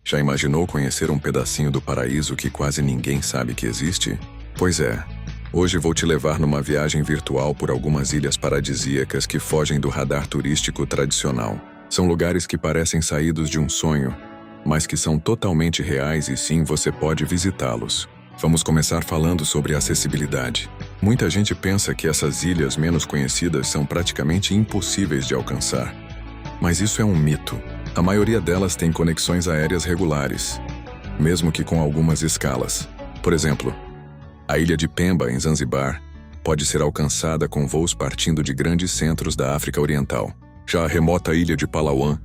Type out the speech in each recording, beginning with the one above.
Já imaginou conhecer um pedacinho do paraíso que quase ninguém sabe que existe? Pois é. Hoje vou te levar numa viagem virtual por algumas ilhas paradisíacas que fogem do radar turístico tradicional. São lugares que parecem saídos de um sonho, mas que são totalmente reais e sim, você pode visitá-los. Vamos começar falando sobre acessibilidade. Muita gente pensa que essas ilhas menos conhecidas são praticamente impossíveis de alcançar. Mas isso é um mito. A maioria delas tem conexões aéreas regulares, mesmo que com algumas escalas. Por exemplo, a ilha de Pemba, em Zanzibar, pode ser alcançada com voos partindo de grandes centros da África Oriental. Já a remota ilha de Palawan,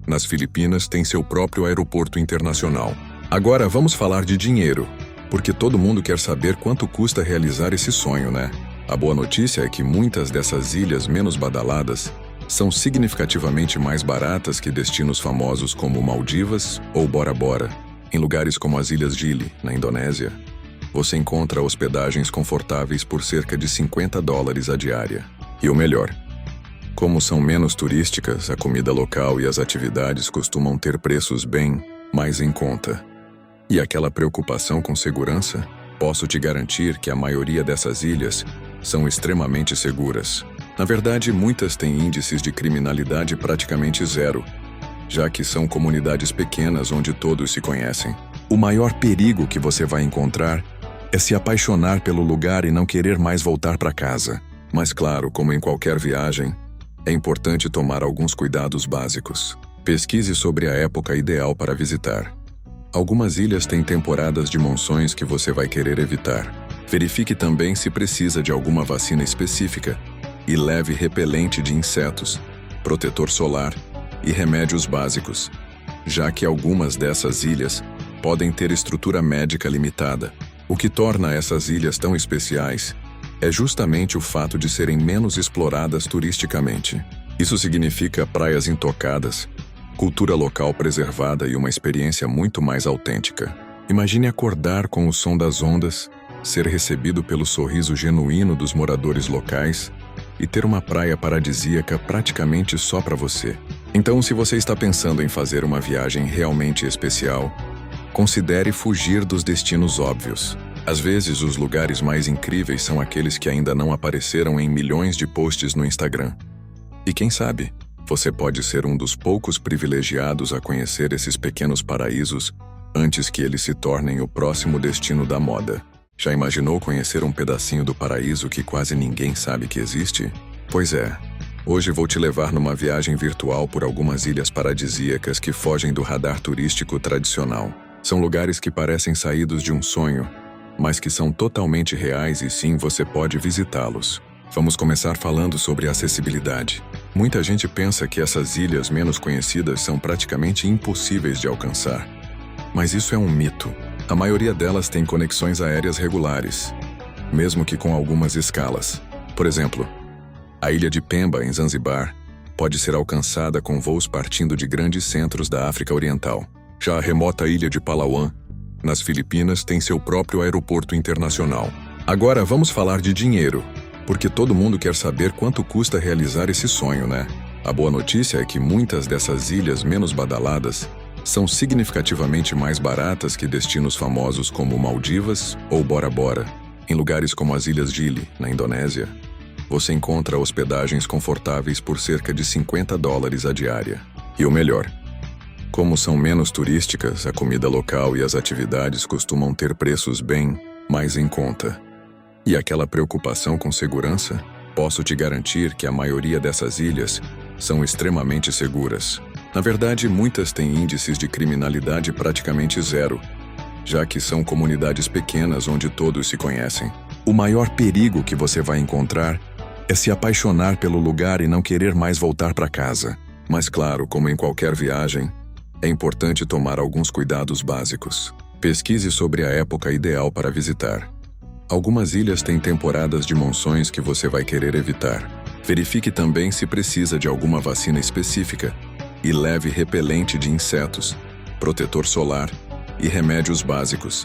nas Filipinas, tem seu próprio aeroporto internacional. Agora vamos falar de dinheiro, porque todo mundo quer saber quanto custa realizar esse sonho, né? A boa notícia é que muitas dessas ilhas menos badaladas são significativamente mais baratas que destinos famosos como Maldivas ou Bora Bora. Em lugares como as Ilhas Gili, na Indonésia, você encontra hospedagens confortáveis por cerca de $50 a diária. E o melhor, como são menos turísticas, a comida local e as atividades costumam ter preços bem mais em conta. E aquela preocupação com segurança? Posso te garantir que a maioria dessas ilhas são extremamente seguras. Na verdade, muitas têm índices de criminalidade praticamente zero, já que são comunidades pequenas onde todos se conhecem. O maior perigo que você vai encontrar é se apaixonar pelo lugar e não querer mais voltar para casa. Mas claro, como em qualquer viagem, é importante tomar alguns cuidados básicos. Pesquise sobre a época ideal para visitar. Algumas ilhas têm temporadas de monções que você vai querer evitar. Verifique também se precisa de alguma vacina específica e leve repelente de insetos, protetor solar e remédios básicos, já que algumas dessas ilhas podem ter estrutura médica limitada. O que torna essas ilhas tão especiais é justamente o fato de serem menos exploradas turisticamente. Isso significa praias intocadas, cultura local preservada e uma experiência muito mais autêntica. Imagine acordar com o som das ondas, ser recebido pelo sorriso genuíno dos moradores locais e ter uma praia paradisíaca praticamente só para você. Então, se você está pensando em fazer uma viagem realmente especial, considere fugir dos destinos óbvios. Às vezes, os lugares mais incríveis são aqueles que ainda não apareceram em milhões de posts no Instagram. E quem sabe, você pode ser um dos poucos privilegiados a conhecer esses pequenos paraísos antes que eles se tornem o próximo destino da moda. Já imaginou conhecer um pedacinho do paraíso que quase ninguém sabe que existe? Pois é. Hoje vou te levar numa viagem virtual por algumas ilhas paradisíacas que fogem do radar turístico tradicional. São lugares que parecem saídos de um sonho, mas que são totalmente reais e sim, você pode visitá-los. Vamos começar falando sobre acessibilidade. Muita gente pensa que essas ilhas menos conhecidas são praticamente impossíveis de alcançar. Mas isso é um mito. A maioria delas tem conexões aéreas regulares, mesmo que com algumas escalas. Por exemplo, a ilha de Pemba, em Zanzibar, pode ser alcançada com voos partindo de grandes centros da África Oriental. Já a remota ilha de Palawan, nas Filipinas, tem seu próprio aeroporto internacional. Agora vamos falar de dinheiro, porque todo mundo quer saber quanto custa realizar esse sonho, né? A boa notícia é que muitas dessas ilhas menos badaladas são significativamente mais baratas que destinos famosos como Maldivas ou Bora Bora. Em lugares como as Ilhas Gili, na Indonésia, você encontra hospedagens confortáveis por cerca de $50 a diária. E o melhor, como são menos turísticas, a comida local e as atividades costumam ter preços bem mais em conta. E aquela preocupação com segurança? Posso te garantir que a maioria dessas ilhas são extremamente seguras. Na verdade, muitas têm índices de criminalidade praticamente zero, já que são comunidades pequenas onde todos se conhecem. O maior perigo que você vai encontrar é se apaixonar pelo lugar e não querer mais voltar para casa. Mas claro, como em qualquer viagem, é importante tomar alguns cuidados básicos. Pesquise sobre a época ideal para visitar. Algumas ilhas têm temporadas de monções que você vai querer evitar. Verifique também se precisa de alguma vacina específica e leve repelente de insetos, protetor solar e remédios básicos,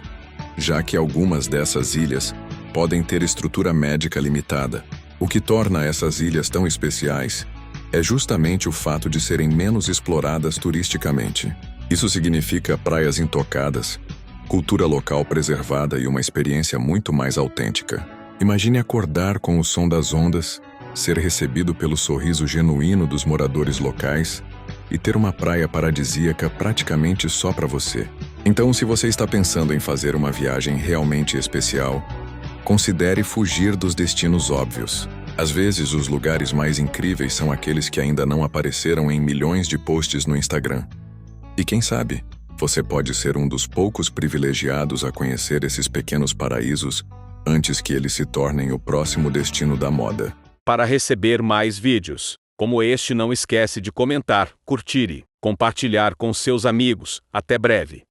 já que algumas dessas ilhas podem ter estrutura médica limitada. O que torna essas ilhas tão especiais é justamente o fato de serem menos exploradas turisticamente. Isso significa praias intocadas, cultura local preservada e uma experiência muito mais autêntica. Imagine acordar com o som das ondas, ser recebido pelo sorriso genuíno dos moradores locais e ter uma praia paradisíaca praticamente só para você. Então, se você está pensando em fazer uma viagem realmente especial, considere fugir dos destinos óbvios. Às vezes, os lugares mais incríveis são aqueles que ainda não apareceram em milhões de posts no Instagram. E quem sabe, você pode ser um dos poucos privilegiados a conhecer esses pequenos paraísos antes que eles se tornem o próximo destino da moda. Para receber mais vídeos como este, não esquece de comentar, curtir e compartilhar com seus amigos. Até breve.